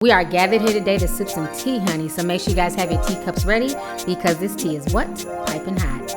We are gathered here today to sip some tea, honey. So make sure you guys have your teacups ready because this tea is what? Piping hot.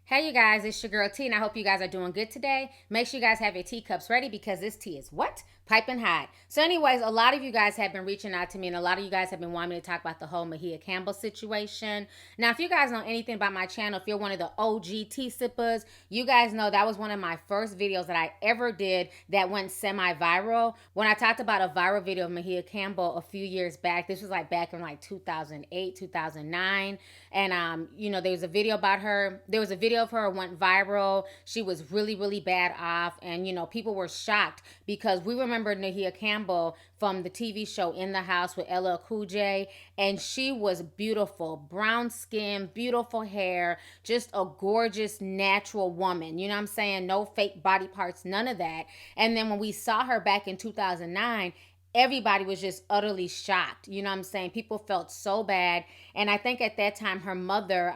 Hey you guys, it's your girl T and I hope you guys are doing good today. Make sure you guys have your teacups ready because this tea is what? Piping hot. So anyways, a lot of you guys have been reaching out to me and a lot of you guys have been wanting me to talk about the whole Maia Campbell situation. Now, if you guys know anything about my channel, if you're one of the OG tea sippers, you guys know that was one of my first videos that I ever did that went semi-viral. When I talked about a viral video of Maia Campbell a few years back, this was like back in like 2008, 2009. And, you know, there was a video about her. There was a video of her went viral. She was really, really bad off. And, you know, people were shocked because we remember Maia Campbell from the TV show In the House with LL Cool J, and she was beautiful, brown skin, beautiful hair, just a gorgeous natural woman. You know what I'm saying? No fake body parts, none of that. And then when we saw her back in 2009, everybody was just utterly shocked. You know what I'm saying? People felt so bad. And I think at that time, her mother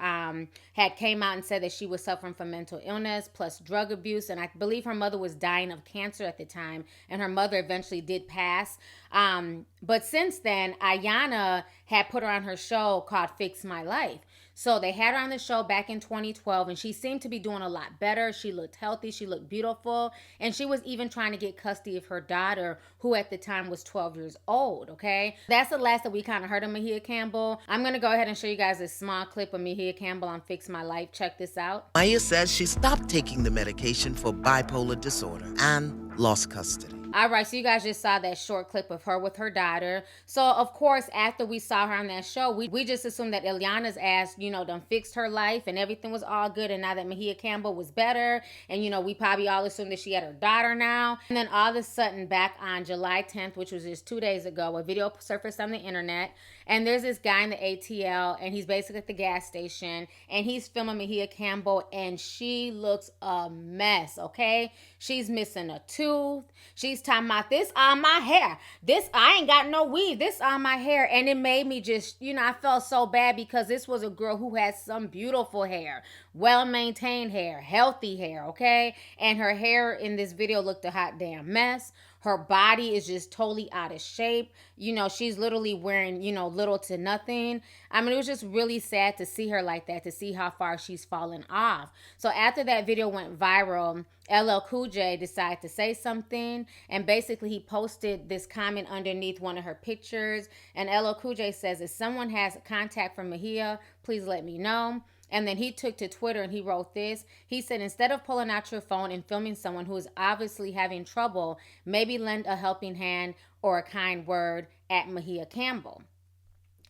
had came out and said that she was suffering from mental illness plus drug abuse. And I believe her mother was dying of cancer at the time. And her mother eventually did pass. But since then, Ayana had put her on her show called Fix My Life. So they had her on the show back in 2012 and she seemed to be doing a lot better. She looked healthy. She looked beautiful. And she was even trying to get custody of her daughter, who at the time was 12 years old, okay? That's the last that we kind of heard of Maia Campbell. I'm going to go ahead and show you guys a small clip of Maia Campbell on Fix My Life. Check this out. Maia says she stopped taking the medication for bipolar disorder and lost custody. All right, so you guys just saw that short clip of her with her daughter. So, of course, after we saw her on that show, we just assumed that Ileana's ass, you know, done fixed her life and everything was all good. And now that Maia Campbell was better, and, you know, we probably all assumed that she had her daughter now. And then all of a sudden, back on July 10th, which was just 2 days ago, a video surfaced on the internet. And there's this guy in the ATL, and he's basically at the gas station, and he's filming Maia Campbell, and she looks a mess, okay? She's missing a tooth. She's talking about this on my hair. This, I ain't got no weave. This on my hair. And it made me just, you know, I felt so bad because this was a girl who had some beautiful hair, well-maintained hair, healthy hair, okay? And her hair in this video looked a hot damn mess. Her body is just totally out of shape. You know, she's literally wearing, you know, little to nothing. I mean, it was just really sad to see her like that, to see how far she's fallen off. So after that video went viral, LL Cool J decided to say something. And basically, he posted this comment underneath one of her pictures. And LL Cool J says, if someone has contact from Maia, please let me know. And then he took to Twitter and he wrote this. He said, instead of pulling out your phone and filming someone who is obviously having trouble, maybe lend a helping hand or a kind word at Maia Campbell.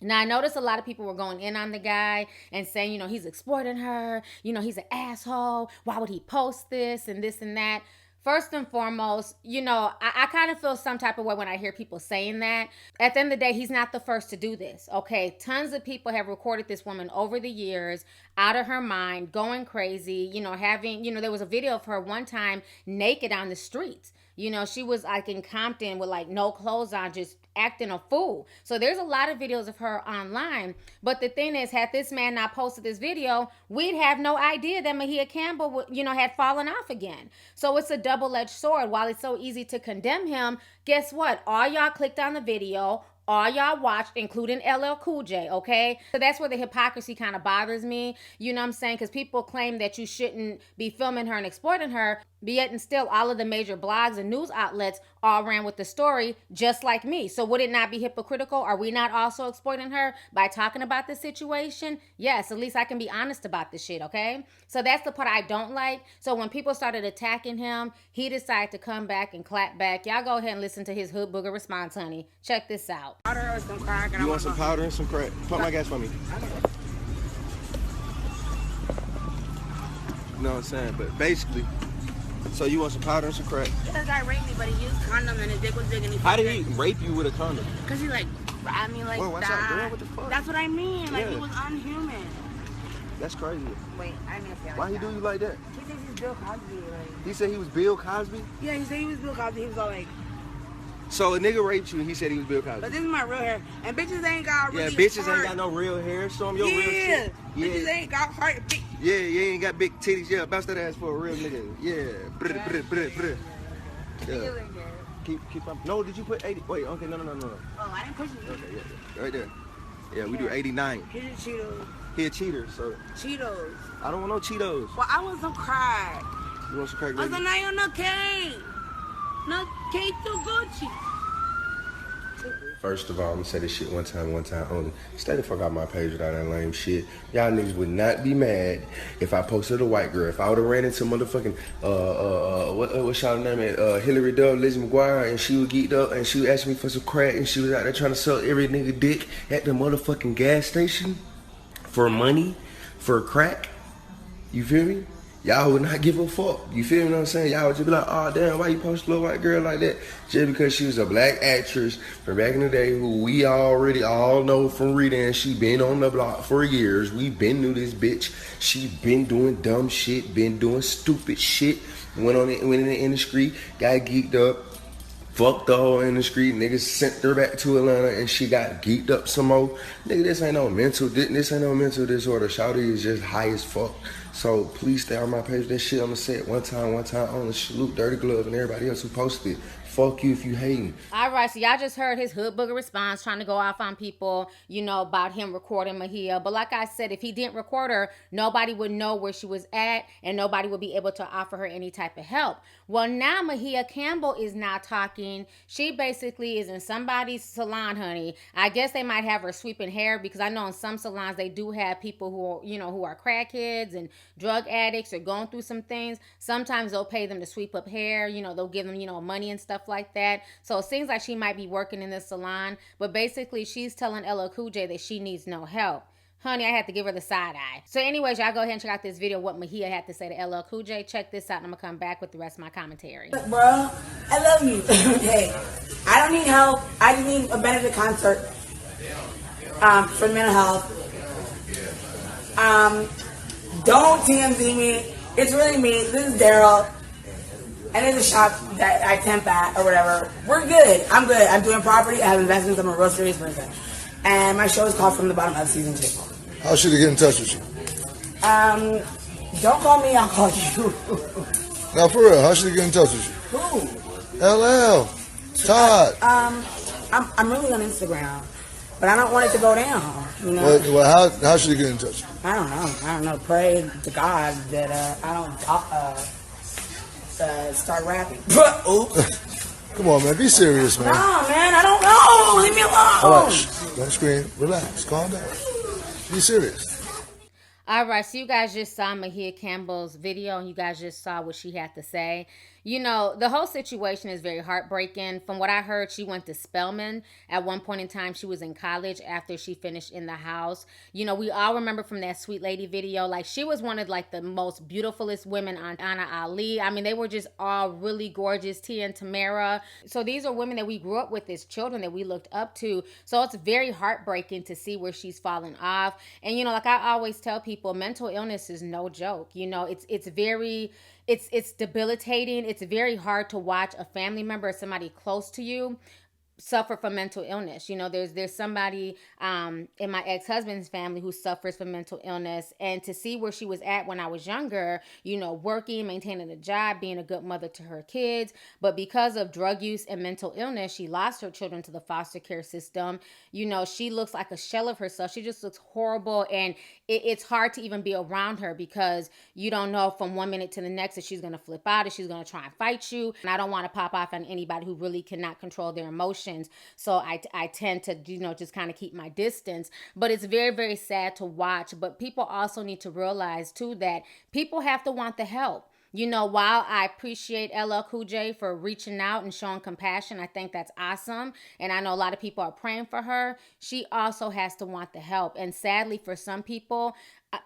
Now, I noticed a lot of people were going in on the guy and saying, you know, he's exploiting her. You know, he's an asshole. Why would he post this and this and that? First and foremost, you know, I kind of feel some type of way when I hear people saying that. At the end of the day, he's not the first to do this, okay? Tons of people have recorded this woman over the years, out of her mind, going crazy, you know, having, you know, there was a video of her one time naked on the streets. You know, she was like in Compton with like no clothes on, just acting a fool. So there's a lot of videos of her online. But the thing is, had this man not posted this video, we'd have no idea that Maia Campbell, you know, had fallen off again. So it's a double-edged sword. While it's so easy to condemn him, guess what? All y'all clicked on the video. All y'all watched, including LL Cool J, okay? So that's where the hypocrisy kind of bothers me. You know what I'm saying? Because people claim that you shouldn't be filming her and exploiting her, but yet and still all of the major blogs and news outlets all ran with the story just like me. So would it not be hypocritical? Are we not also exploiting her by talking about the situation? Yes, at least I can be honest about this shit, okay? So that's the part I don't like. So when people started attacking him, he decided to come back and clap back. Y'all go ahead and listen to his hood booger response, honey. Check this out. Powder or some crack? You want some powder and some crack? Pump my gas for me. You know what I'm saying? But basically, so you want some powder and some crack? This guy raped me, but he used condom and his dick was big and he How did he rape you with a condom? Because he like grabbed me like Whoa, watch that. out, girl, what the fuck? That's what I mean. Like Yeah. he was unhuman. That's crazy. Wait, I didn't say Why he do you like that? He thinks he's Bill Cosby. Like. He said he was Bill Cosby? Yeah, he said he was Bill Cosby. He was all like. So a nigga raped you and he said he was Bill Cosby. But this is my real hair. And bitches ain't got really Yeah, bitches heart. ain't got no real hair. Show them your real shit. Bitches ain't got heart. Big. Yeah, you ain't got big titties. Yeah, bounce that ass for a real nigga. Yeah. Yeah. Keep up. No, did you put 80? Wait, okay, no. Oh, I didn't push it. Okay, yeah. Right there. Yeah, we do 89. Here's the Cheetos. He a cheater, so. Cheetos. I don't want no Cheetos. Well, I want some crack. You want some crack, I baby? was like, no cake. No cake to Gucci. First of all, I'm gonna say this shit one time only. Stay the fuck out my page without that lame shit. Y'all niggas would not be mad if I posted a white girl. If I would've ran into motherfucking, what's y'all name it? Hillary Duff, Lizzie McGuire, and she was geeked up and she was asking me for some crack and she was out there trying to sell every nigga dick at the motherfucking gas station for money, for crack. You feel me? Y'all would not give a fuck. You feel me what I'm saying? Y'all would just be like, oh damn, why you post a little white girl like that? Just because she was a black actress from back in the day who we already all know from reading. She been on the block for years. We been knew this bitch. She been doing dumb shit, been doing stupid shit. Went in the industry, got geeked up, fucked the whole industry. Niggas sent her back to Atlanta and she got geeked up some more. Nigga, this ain't no mental disorder. Shawty is just high as fuck. So please stay on my page. That shit I'ma say it one time only. Salute Dirty Glove and everybody else who posted it. Fuck you if you hating. All right, so y'all just heard his hood booger response, trying to go off on people, about him recording Maia. But like I said, if he didn't record her, nobody would know where she was at and nobody would be able to offer her any type of help. Well, now Maia Campbell is now talking. She basically is in somebody's salon, honey. I guess they might have her sweeping hair because I know in some salons they do have people who are crackheads and drug addicts or going through some things. Sometimes they'll pay them to sweep up hair. They'll give them, money and stuff like that. So it seems like she might be working in this salon, but basically she's telling LL Cool J that she needs no help. Honey, I had to give her the side eye. So anyways, y'all go ahead and check out this video, what Maia had to say to LL Cool J. Check this out and I'm gonna come back with the rest of my commentary. Bro, I love you. Hey, I don't need help. I just need a benefit concert for mental health. Don't TMZ me. It's really me. This is Daryl. And there's a shop that I temp at or whatever. We're good. I'm good. I'm doing property. I have investments. I'm a real serious person. And my show is called From the Bottom of Season 2. How should I get in touch with you? Don't call me. I'll call you. Now, for real, how should I get in touch with you? Who? LL. Todd. I'm really on Instagram. But I don't want it to go down, Well, how should I get in touch? I don't know. Pray to God that I don't start rapping. Oops. Come on, man. Be serious, man. Nah, man. I don't know. Leave me alone. All right. Don't scream. Relax. Calm down. Be serious. All right, so you guys just saw Maia Campbell's video and you guys just saw what she had to say. The whole situation is very heartbreaking. From what I heard, she went to Spelman. At one point in time, she was in college after she finished In the House. We all remember from that Sweet Lady video, like she was one of the most beautifulest women on Anna Ali. I mean, they were just all really gorgeous, Tia and Tamara. So these are women that we grew up with as children that we looked up to. So it's very heartbreaking to see where she's fallen off. And, like I always tell people, mental illness is no joke. It's debilitating. It's very hard to watch a family member or somebody close to you suffer from mental illness. There's somebody in my ex-husband's family who suffers from mental illness, and to see where she was at when I was younger, working, maintaining a job, being a good mother to her kids, but because of drug use and mental illness, she lost her children to the foster care system. She looks like a shell of herself. She just looks horrible, and it's hard to even be around her because you don't know from one minute to the next if she's going to flip out, if she's going to try and fight you. And I don't want to pop off on anybody who really cannot control their emotions. So I tend to, just kind of keep my distance. But it's very, very sad to watch. But people also need to realize, too, that people have to want the help. While I appreciate LL Cool J for reaching out and showing compassion, I think that's awesome. And I know a lot of people are praying for her. She also has to want the help. And sadly, for some people,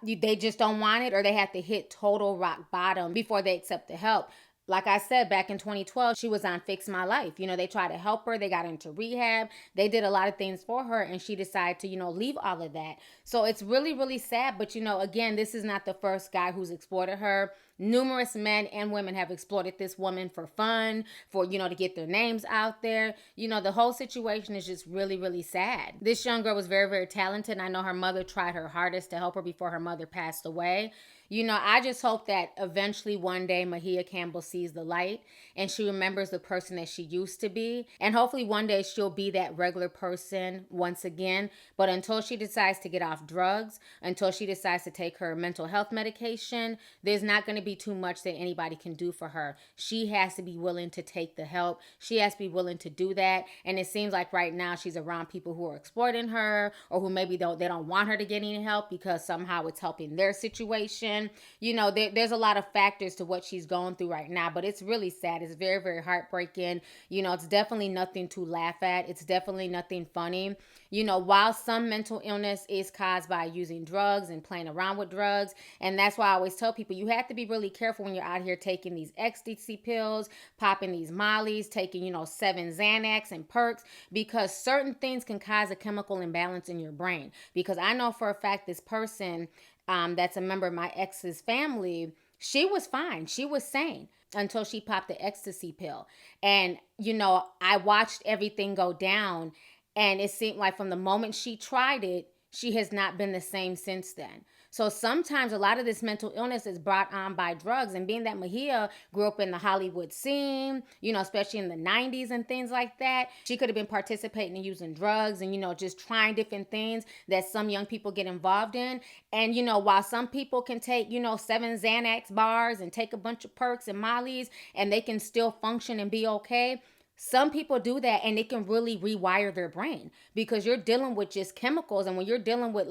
they just don't want it, or they have to hit total rock bottom before they accept the help. Like I said, back in 2012, she was on Fix My Life. They tried to help her. They got into rehab. They did a lot of things for her, and she decided to, leave all of that. So it's really, really sad. But, again, this is not the first guy who's exploited her. Numerous men and women have exploited this woman for fun, for, to get their names out there. The whole situation is just really, really sad. This young girl was very, very talented. And I know her mother tried her hardest to help her before her mother passed away. I just hope that eventually one day Maia Campbell sees the light and she remembers the person that she used to be. And hopefully one day she'll be that regular person once again. But until she decides to get off drugs, until she decides to take her mental health medication, there's not going to be too much that anybody can do for her. She has to be willing to take the help. She has to be willing to do that. And it seems like right now she's around people who are exploiting her, or who maybe they don't want her to get any help because somehow it's helping their situation. There's a lot of factors to what she's going through right now, but it's really sad. It's very, very heartbreaking. It's definitely nothing to laugh at. It's definitely nothing funny. While some mental illness is caused by using drugs and playing around with drugs, and that's why I always tell people you have to be really careful when you're out here taking these ecstasy pills, popping these mollies, taking, 7 Xanax and perks, because certain things can cause a chemical imbalance in your brain. Because I know for a fact this person that's a member of my ex's family, she was fine. She was sane until she popped the ecstasy pill. And, I watched everything go down, and it seemed like from the moment she tried it, she has not been the same since then. So sometimes a lot of this mental illness is brought on by drugs. And being that Maia grew up in the Hollywood scene, especially in the 90s and things like that, she could have been participating in using drugs and, just trying different things that some young people get involved in. And, while some people can take, 7 Xanax bars and take a bunch of perks and mollies and they can still function and be okay, some people do that and it can really rewire their brain, because you're dealing with just chemicals. And when you're dealing with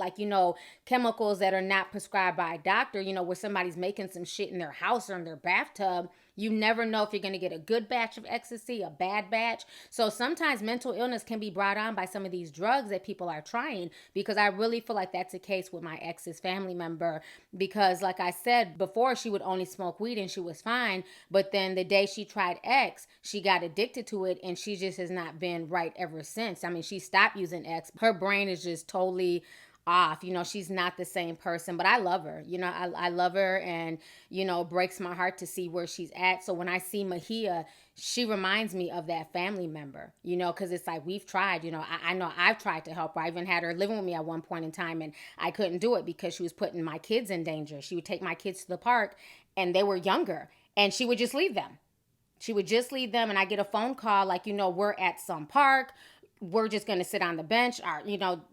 chemicals that are not prescribed by a doctor, where somebody's making some shit in their house or in their bathtub, you never know if you're going to get a good batch of ecstasy, a bad batch. So sometimes mental illness can be brought on by some of these drugs that people are trying, because I really feel like that's the case with my ex's family member. Because like I said before, she would only smoke weed and she was fine. But then the day she tried X, she got addicted to it, and she just has not been right ever since. I mean, she stopped using X. Her brain is just totally off. She's not the same person, but I love her. I love her, and, it breaks my heart to see where she's at. So when I see Maia, she reminds me of that family member, because it's like we've tried, I know I've tried to help her. I even had her living with me at one point in time, and I couldn't do it because she was putting my kids in danger. She would take my kids to the park, and they were younger, and she would just leave them. And I get a phone call like, we're at some park. We're just going to sit on the bench. Or,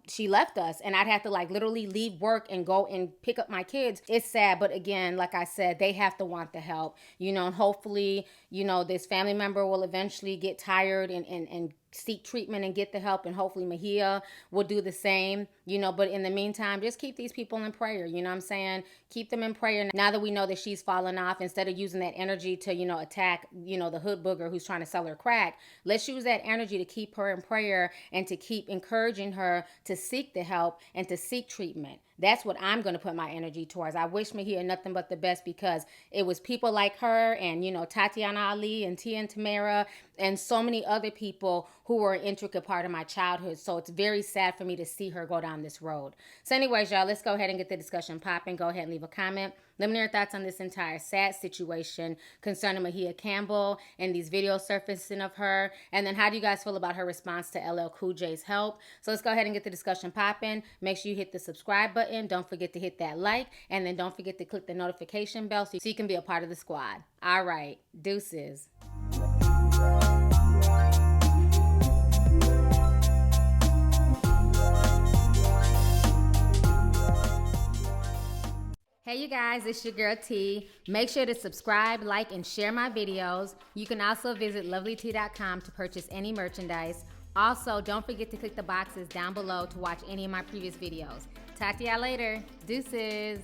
she left us, and I'd have to literally leave work and go and pick up my kids. It's sad. But again, like I said, they have to want the help, and hopefully, this family member will eventually get tired and seek treatment and get the help, and hopefully Maia will do the same, but in the meantime, just keep these people in prayer. What I'm saying? Keep them in prayer. Now that we know that she's fallen off, instead of using that energy to, attack, the hood booger who's trying to sell her crack, let's use that energy to keep her in prayer and to keep encouraging her to seek the help and to seek treatment. That's what I'm going to put my energy towards. I wish Maia nothing but the best, because it was people like her and, Tatiana Ali and Tia and Tamara and so many other people who were an intricate part of my childhood. So it's very sad for me to see her go down this road. So anyways, y'all, let's go ahead and get the discussion popping. Go ahead and leave a comment. Let me know your thoughts on this entire sad situation concerning Maia Campbell and these videos surfacing of her. And then how do you guys feel about her response to LL Cool J's help? So let's go ahead and get the discussion popping. Make sure you hit the subscribe button. Don't forget to hit that like. And then don't forget to click the notification bell so you can be a part of the squad. All right. Deuces. Hey you guys, it's your girl T. Make sure to subscribe, like, and share my videos. You can also visit Lovelyti.com to purchase any merchandise. Also, don't forget to click the boxes down below to watch any of my previous videos. Talk to y'all later. Deuces.